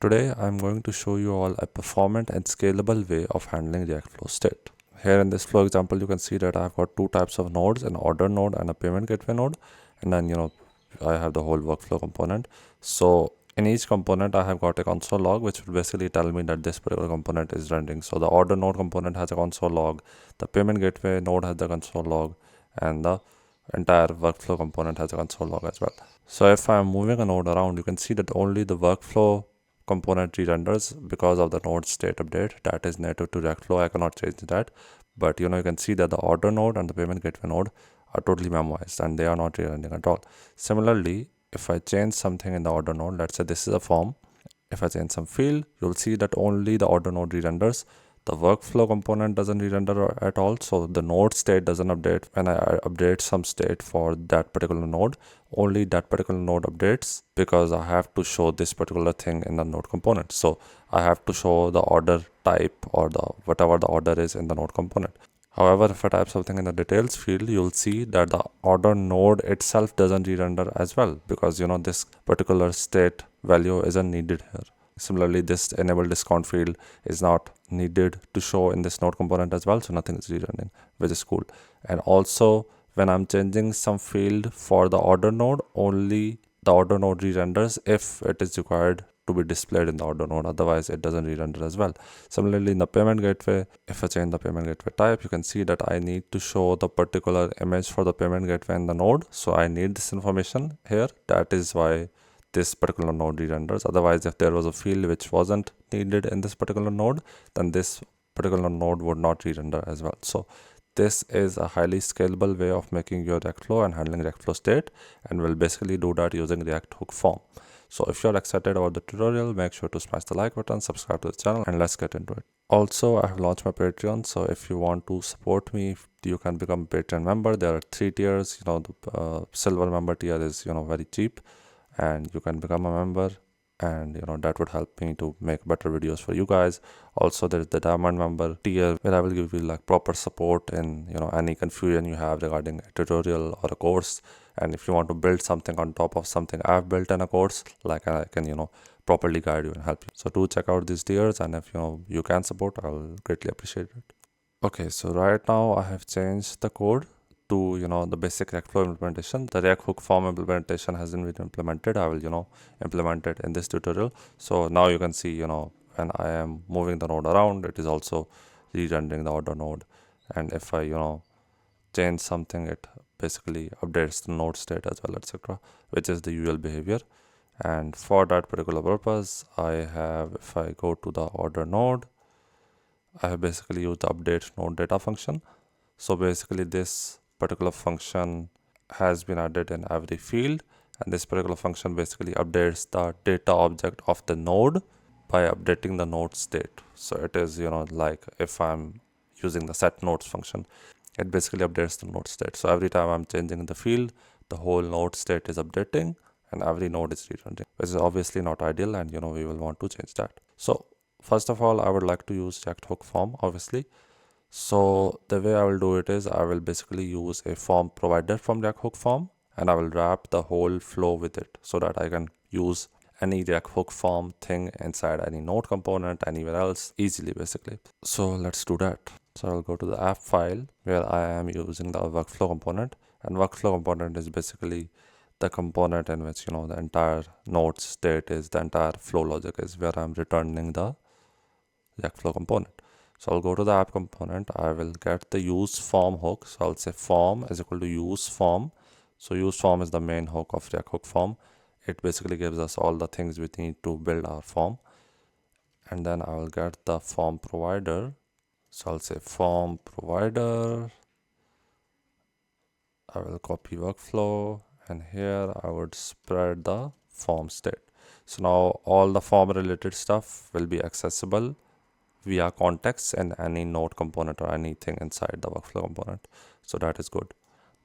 Today I'm going to show you all a performant and scalable way of handling React flow state. Here in this flow example, you can see that I've got two types of nodes, an order node and a payment gateway node. And then, I have the whole workflow component. So in each component, I have got a console log, which will basically tell me that this particular component is running. So the order node component has a console log, the payment gateway node has the console log, and the entire workflow component has a console log as well. So if I'm moving a node around, you can see that only the workflow component re-renders because of the node state update that is native to React Flow. I cannot change that, but you can see that the order node and the payment gateway node are totally memoized and they are not re-rendering at all. Similarly, if I change something in the order node, let's say this is a form, if I change some field, you'll see that only the order node re-renders. The workflow component doesn't re-render at all, so the node state doesn't update. When I update some state for that particular node, only that particular node updates because I have to show this particular thing in the node component. So I have to show the order type or the whatever the order is in the node component. However, if I type something in the details field, you'll see that the order node itself doesn't re-render as well because this particular state value isn't needed here. Similarly, this enable discount field is not needed to show in this node component as well, so nothing is re-rendering, which is cool. And also, when I'm changing some field for the order node, only the order node re-renders if it is required to be displayed in the order node, otherwise it doesn't re-render as well. Similarly, in the payment gateway, if I change the payment gateway type, you can see that I need to show the particular image for the payment gateway in the node, so I need this information here. That is why this particular node re-renders. Otherwise, if there was a field which wasn't needed in this particular node, then this particular node would not re-render as well. So this is a highly scalable way of making your React flow and handling React flow state, and we'll basically do that using React hook form. So if you're excited about the tutorial, make sure to smash the like button, subscribe to the channel, and let's get into it. Also, I have launched my Patreon, so if you want to support me, you can become a Patreon member. There are 3 tiers. The silver member tier is very cheap, and you can become a member, and that would help me to make better videos for you guys. Also, there is the diamond member tier where I will give you like proper support in any confusion you have regarding a tutorial or a course. And if you want to build something on top of something I've built in a course, like I can properly guide you and help you. So do check out these tiers, and if you can support, I'll greatly appreciate it. Okay, so right now I have changed the code to the basic React flow implementation. The React hook form implementation hasn't been implemented. I will implement it in this tutorial. So now you can see when I am moving the node around, it is also re-rendering the order node, and if I change something, it basically updates the node state as well, etc., which is the usual behavior. And for that particular purpose, if I go to the order node, I have basically used the update node data function. So basically this particular function has been added in every field, and this particular function basically updates the data object of the node by updating the node state. So it is like if I'm using the set nodes function, it basically updates the node state. So every time I'm changing the field, the whole node state is updating and every node is re-rendering, which is obviously not ideal, and we will want to change that. So first of all, I would like to use React hook form, obviously. So the way I will do it is I will basically use a form provider from React hook form, and I will wrap the whole flow with it so that I can use any React hook form thing inside any node component anywhere else easily, basically. So let's do that. So I'll go to the app file where I am using the workflow component, and workflow component is basically the component in which the entire node state is, the entire flow logic is, where I'm returning the React flow component. So I'll go to the app component. I will get the use form hook. So I'll say form is equal to use form. So use form is the main hook of React hook form. It basically gives us all the things we need to build our form. And then I will get the form provider. So I'll say form provider. I will copy workflow, and here I would spread the form state. So now all the form related stuff will be accessible via context in any node component or anything inside the workflow component. So that is good.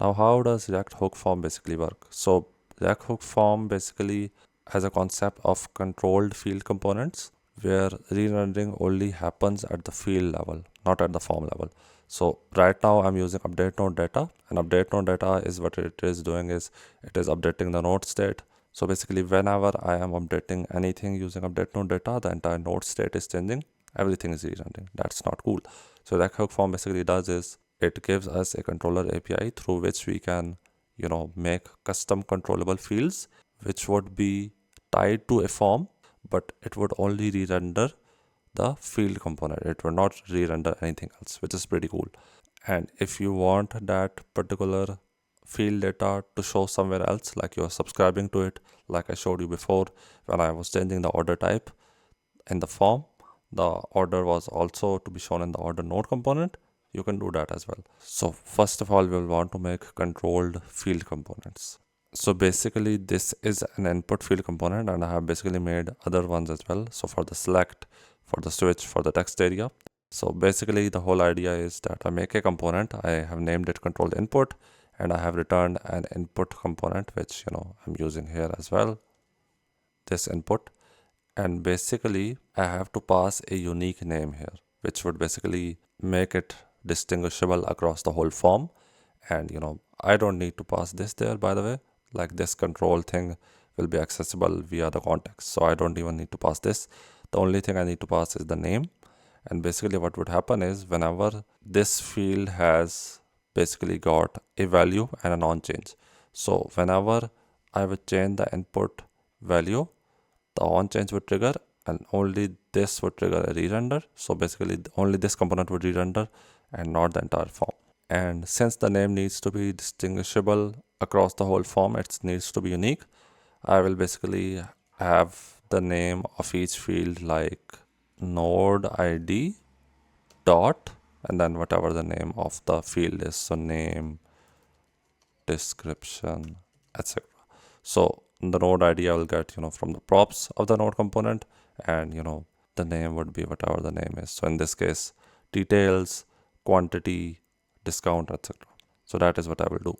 Now how does React hook form basically work? So React hook form basically has a concept of controlled field components where re-rendering only happens at the field level, not at the form level. So right now I'm using update node data, and update node data is what it is doing is it is updating the node state So basically, whenever I am updating anything using update node data, the entire node state is changing. Everything is re-rendering. That's not cool. So RHF form basically does is it gives us a controller API through which we can, make custom controllable fields, which would be tied to a form, but it would only re-render the field component. It will not re-render anything else, which is pretty cool. And if you want that particular field data to show somewhere else, like you're subscribing to it, like I showed you before when I was changing the order type in the form, the order was also to be shown in the order node component. You can do that as well. So first of all, we'll want to make controlled field components. So basically this is an input field component, and I have basically made other ones as well. So for the select, for the switch, for the text area. So basically the whole idea is that I make a component, I have named it controlled input, and I have returned an input component, which I'm using here as well, this input. And basically I have to pass a unique name here, which would basically make it distinguishable across the whole form. And I don't need to pass this there, by the way. Like, this control thing will be accessible via the context, so I don't even need to pass this. The only thing I need to pass is the name. And basically what would happen is, whenever this field has basically got a value and a non-change, so whenever I would change the input value, the on change would trigger, and only this would trigger a re-render. So basically only this component would re-render and not the entire form. And since the name needs to be distinguishable across the whole form, it needs to be unique, I will basically have the name of each field like node ID dot, and then whatever the name of the field is, so name, description, etc. So the node ID I will get from the props of the node component, and the name would be whatever the name is. So in this case, details, quantity, discount, etc. So that is what I will do.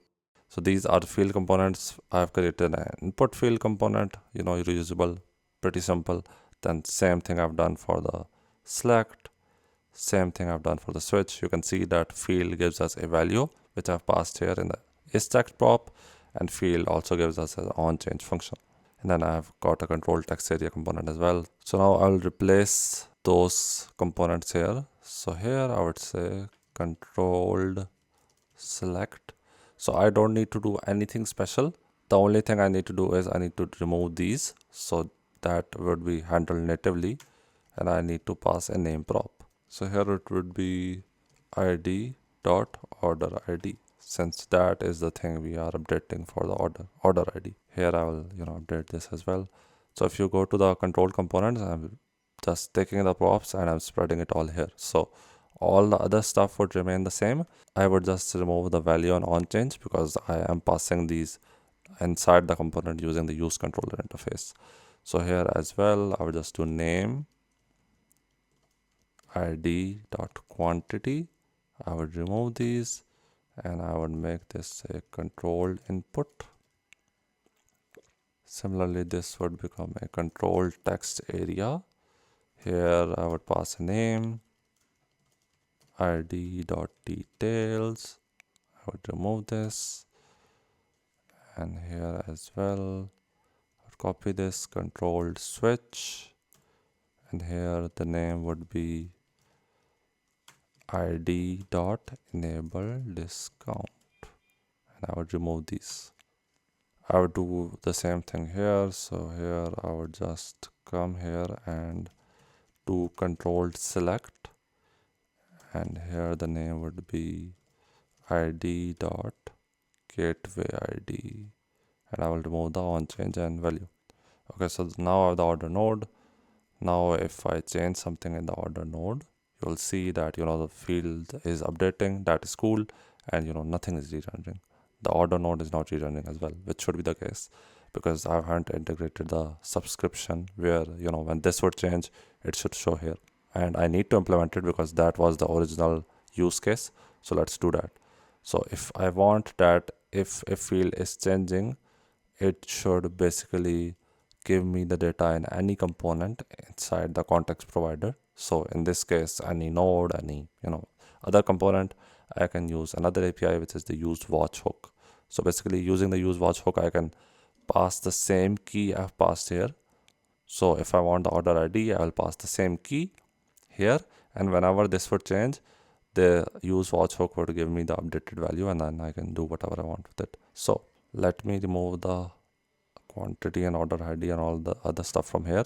So these are the field components. I have created an input field component, reusable, pretty simple. Then same thing I've done for the select, same thing I've done for the switch. You can see that field gives us a value, which I've passed here in the isText prop, and field also gives us an onChange function. And then I've got a control text area component as well. So now I'll replace those components here. So here I would say controlled select. So I don't need to do anything special. The only thing I need to do is I need to remove these, so that would be handled natively, and I need to pass a name prop. So here it would be id dot order id, since that is the thing we are updating for the order id. Here I will update this as well. So if you go to the control components, I'm just taking the props and I'm spreading it all here. So all the other stuff would remain the same. I would just remove the value on change, because I am passing these inside the component using the use controller interface. So here as well, I would just do name id dot quantity. I would remove these, and I would make this a controlled input. Similarly, this would become a controlled text area. Here I would pass a name, id dot details. I would remove this, and here as well I would copy this controlled switch, and here the name would be id dot enable discount, and I would remove these. I would do the same thing here. So here I would just come here and do controlled select, and here the name would be id dot gateway id, and I will remove the on change and value. Okay, so now I have the order node. Now if I change something in the order node, you will see that the field is updating. That is cool. And nothing is re-rendering. The order node is not re-rendering as well, which should be the case, because I haven't integrated the subscription where when this would change, it should show here. And I need to implement it because that was the original use case. So let's do that. So if I want that if a field is changing, it should basically give me the data in any component inside the context provider. So in this case, any node, any other component, I can use another API, which is the use watch hook. So basically using the use watch hook, I can pass the same key I've passed here. So if I want the order ID, I will pass the same key here, and whenever this would change, the use watch hook would give me the updated value, and then I can do whatever I want with it. So let me remove the quantity and order ID and all the other stuff from here.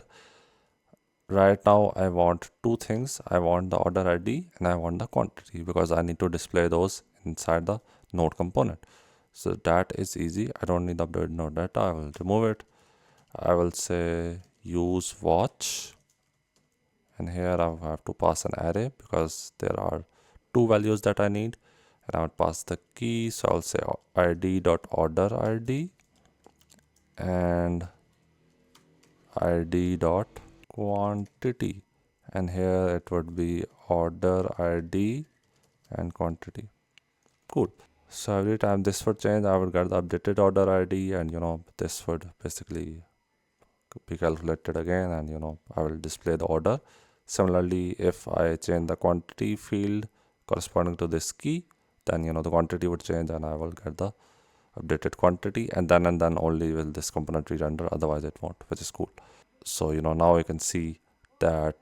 Right now I want two things. I want the order ID and I want the quantity, because I need to display those inside the node component. So that is easy. I don't need the updated node data. I will remove it. I will say use watch, and here I have to pass an array because there are two values that I need, and I would pass the key. So I'll say id dot order id and id dot quantity, and here it would be order id and quantity. Cool. So every time this would change, I would get the updated order id, and this would basically be calculated again, and I will display the order. Similarly, if I change the quantity field corresponding to this key, then the quantity would change and I will get the updated quantity, and then only will this component re-render, otherwise it won't, which is cool. So now you can see that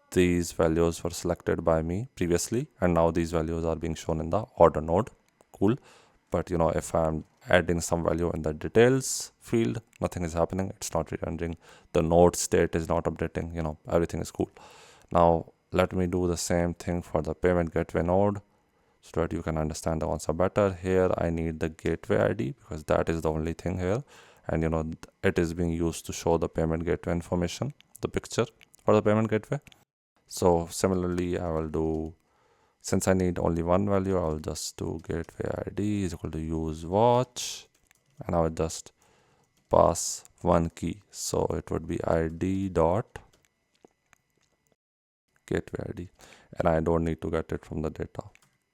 these values were selected by me previously, and now these values are being shown in the order node. Cool. But if I'm adding some value in the details field, nothing is happening. It's not re-rendering. The node state is not updating. Everything is cool. Now let me do the same thing for the payment gateway node so that you can understand the concept better. Here I need the gateway ID because that is the only thing here, and it is being used to show the payment gateway information, the picture for the payment gateway. So similarly, I will do, since I need only one value, I will just do gateway ID is equal to use watch, and I will just pass one key. So it would be ID dot gateway ID, and I don't need to get it from the data.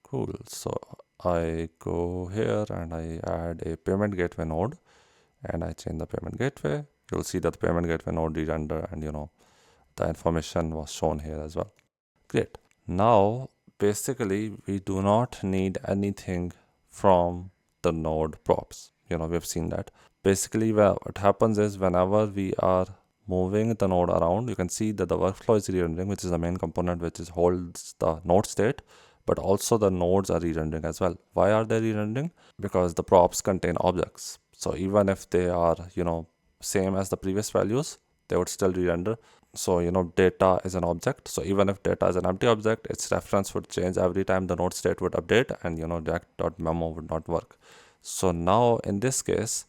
Cool. So I go here and I add a payment gateway node, and I change the payment gateway. You'll see that the payment gateway node re-render, and the information was shown here as well. Great. Now basically we do not need anything from the node props. We've seen that. Basically what happens is, whenever we are moving the node around, you can see that the workflow is re-rendering, which is the main component which holds the node state, but also the nodes are re-rendering as well. Why are they re-rendering? Because the props contain objects. So even if they are same as the previous values, they would still re-render. So data is an object, so even if data is an empty object, its reference would change every time the node state would update, and react.memo would not work. So now in this case,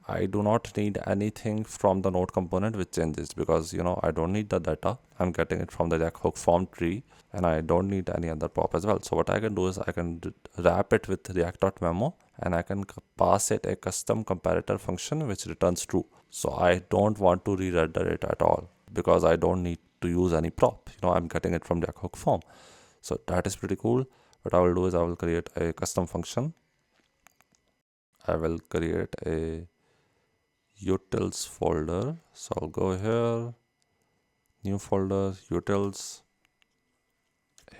I do not need anything from the node component which changes, because I don't need the data. I'm getting it from the React hook form tree, and I don't need any other prop as well. So what I can do is I can wrap it with react.memo, and I can pass it a custom comparator function which returns true. So I don't want to re-render it at all, because I don't need to use any prop. I'm getting it from React hook form. So that is pretty cool. What I will do is I will create a custom function. I will create a utils folder. So I'll go here, new folder, utils.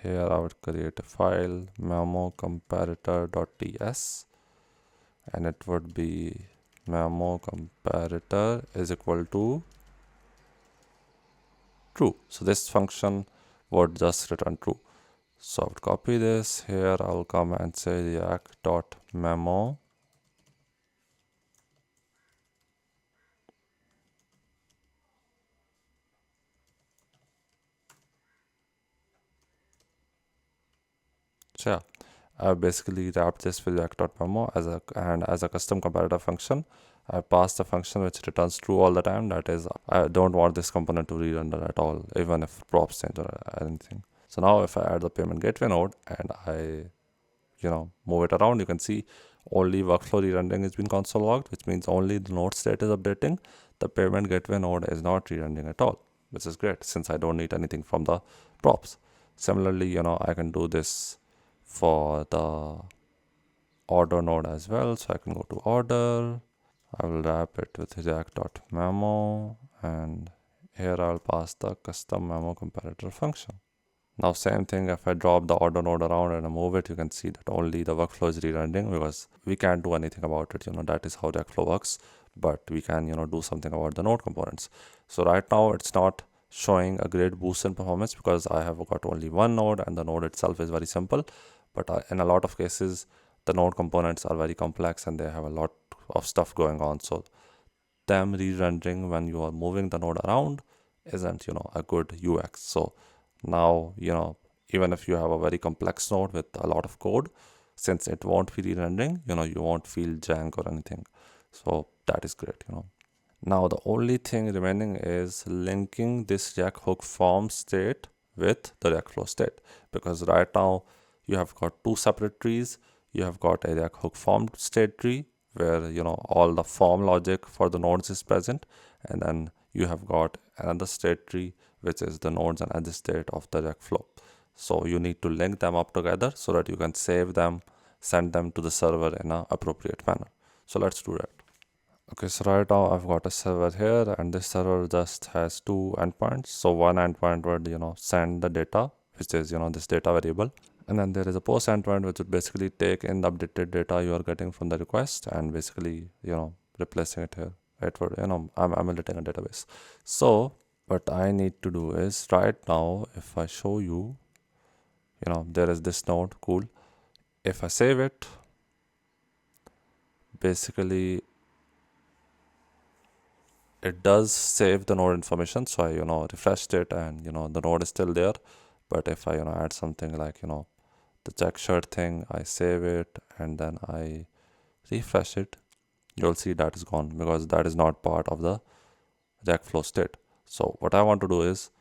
Here I would create a file, memo comparator.ts, and it would be memo comparator is equal to true. So this function would just return true. So I would copy this. Here I'll come and say react.memo So yeah, I basically wrapped this with react.memo as a custom comparator function. I pass the function which returns true all the time. That is, I don't want this component to re-render at all, even if props change or anything. So now if I add the payment gateway node and I move it around, you can see only workflow re-rendering has been console logged, which means only the node state is updating. The payment gateway node is not re-rendering at all, which is great since I don't need anything from the props. Similarly, I can do this for the order node as well. So I can go to order. I will wrap it with react.memo, and here I'll pass the custom memo comparator function. Now same thing, if I drop the order node around and I move it, you can see that only the workflow is re-rendering because we can't do anything about it. That is how the workflow works. but we can do something about the node components. So right now it's not showing a great boost in performance because I have got only one node and the node itself is very simple. But in a lot of cases the node components are very complex and they have a lot of stuff going on, so them re-rendering when you are moving the node around isn't a good UX. So now even if you have a very complex node with a lot of code, since it won't be re-rendering, you won't feel jank or anything. So that is great. Now the only thing remaining is linking this React hook form state with the React flow state, because right now you have got two separate trees. You have got a React hook form state tree where all the form logic for the nodes is present, and then you have got another state tree which is the nodes and edge state of the React flow. So you need to link them up together so that you can save them, send them to the server in an appropriate manner. So let's do that. Okay, so right now I've got a server here, and this server just has two endpoints. So one endpoint would send the data, which is this data variable, and then there is a post endpoint which would basically take in the updated data you are getting from the request and basically replacing it here. It would I'm emulating a database. So what I need to do is right now, if I show you, there is this node, cool. If I save it, basically it does save the node information. So I refreshed it and the node is still there. But if I add something like the check shirt thing, I save it and then I refresh it, you'll see that is gone because that is not part of the React flow state. So what I want to do is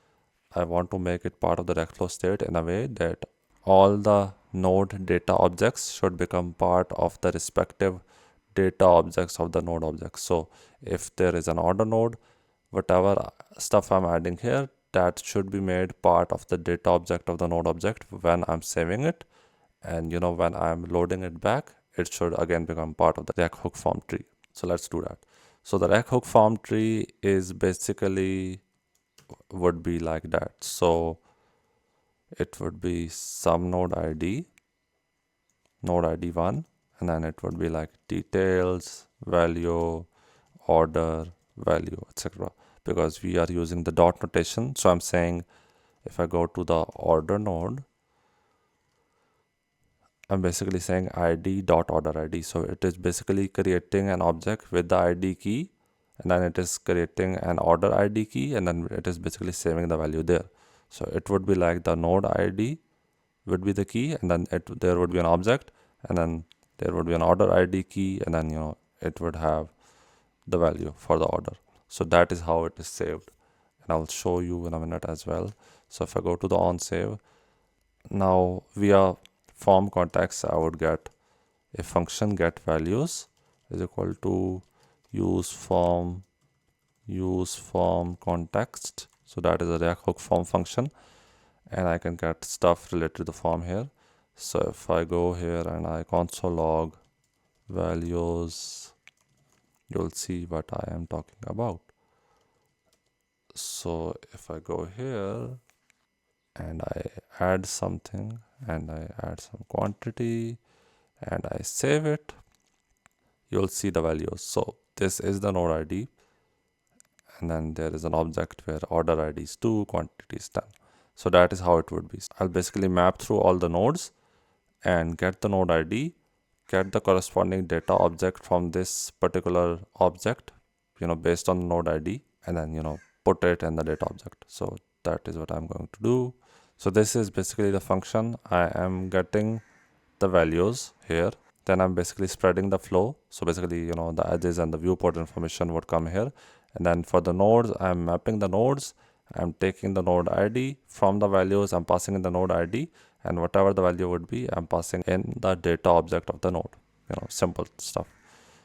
I want to make it part of the React flow state in a way that all the node data objects should become part of the respective data objects of the node objects. So if there is an order node, whatever stuff I'm adding here, that should be made part of the data object of the node object when I'm saving it. And when I'm loading it back, it should again become part of the React hook form tree. So let's do that. So the React hook form tree is basically would be like that. So it would be some node ID 1, and then it would be like details, value, order, value, etc. Because we are using the dot notation. So I'm saying if I go to the order node, I'm basically saying ID dot order ID. So it is basically creating an object with the ID key, and then it is creating an order ID key, and then it is basically saving the value there. So it would be like the node ID would be the key, and then there would be an object, and then there would be an order ID key, and then it would have the value for the order. So that is how it is saved, and I'll show you in a minute as well. So if I go to the on save, now via form context I would get a function get values is equal to use form context. So that is a React hook form function, and I can get stuff related to the form here. So if I go here and I console log values, you'll see what I am talking about. So if I go here and I add something and I add some quantity and I save it, you'll see the values. So this is the node ID, and then there is an object where order ID is 2, quantity is 10. So that is how it would be. I'll basically map through all the nodes and get the node ID, get the corresponding data object from this particular object, based on the node ID, and then, put it in the data object. So that is what I'm going to do. So this is basically the function. I am getting the values here. Then I'm basically spreading the flow. So basically, the edges and the viewport information would come here. And then for the nodes, I'm mapping the nodes. I'm taking the node ID from the values. I'm passing in the node ID, and whatever the value would be, I'm passing in the data object of the node. Simple stuff.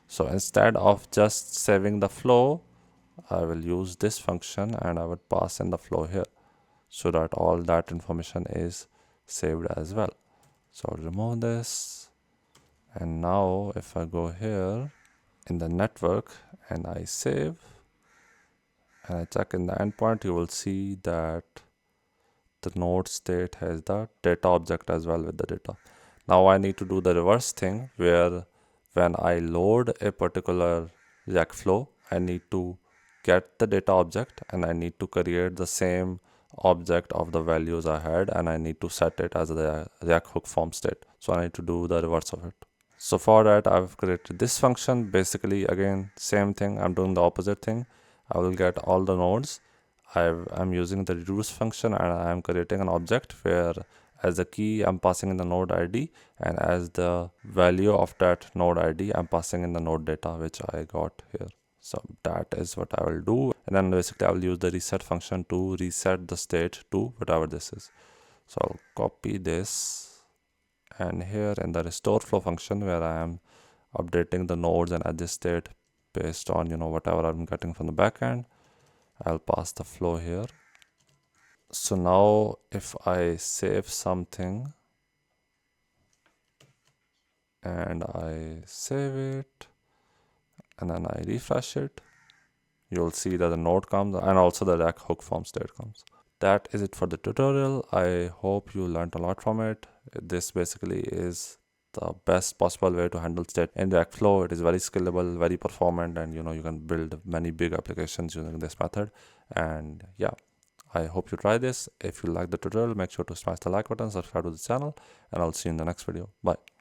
So instead of just saving the flow, I will use this function and I would pass in the flow here so that all that information is saved as well. So I'll remove this, and now if I go here in the network and I save and I check in the endpoint, you will see that the node state has the data object as well with the data. Now I need to do the reverse thing where when I load a particular React flow, I need to get the data object and I need to create the same object of the values I had, and I need to set it as the React hook form state. So I need to do the reverse of it. So for that, I've created this function. Basically, again, same thing. I'm doing the opposite thing. I will get all the nodes. I'm using the reduce function, and I'm creating an object where as the key I'm passing in the node ID, and as the value of that node ID I'm passing in the node data which I got here. So that is what I will do, and then basically I will use the reset function to reset the state to whatever this is. So I'll copy this, and here in the restore flow function where I am updating the nodes and edges state based on whatever I'm getting from the backend, I'll pass the flow here. So now if I save something and I save it and then I refresh it, you'll see that the node comes and also the React hook form state comes. That is it for the tutorial. I hope you learned a lot from it. This basically is the best possible way to handle state in React Flow. It is very scalable, very performant, and you can build many big applications using this method. And yeah, I hope you try this. If you like the tutorial, make sure to smash the like button, subscribe to the channel, and I'll see you in the next video. Bye.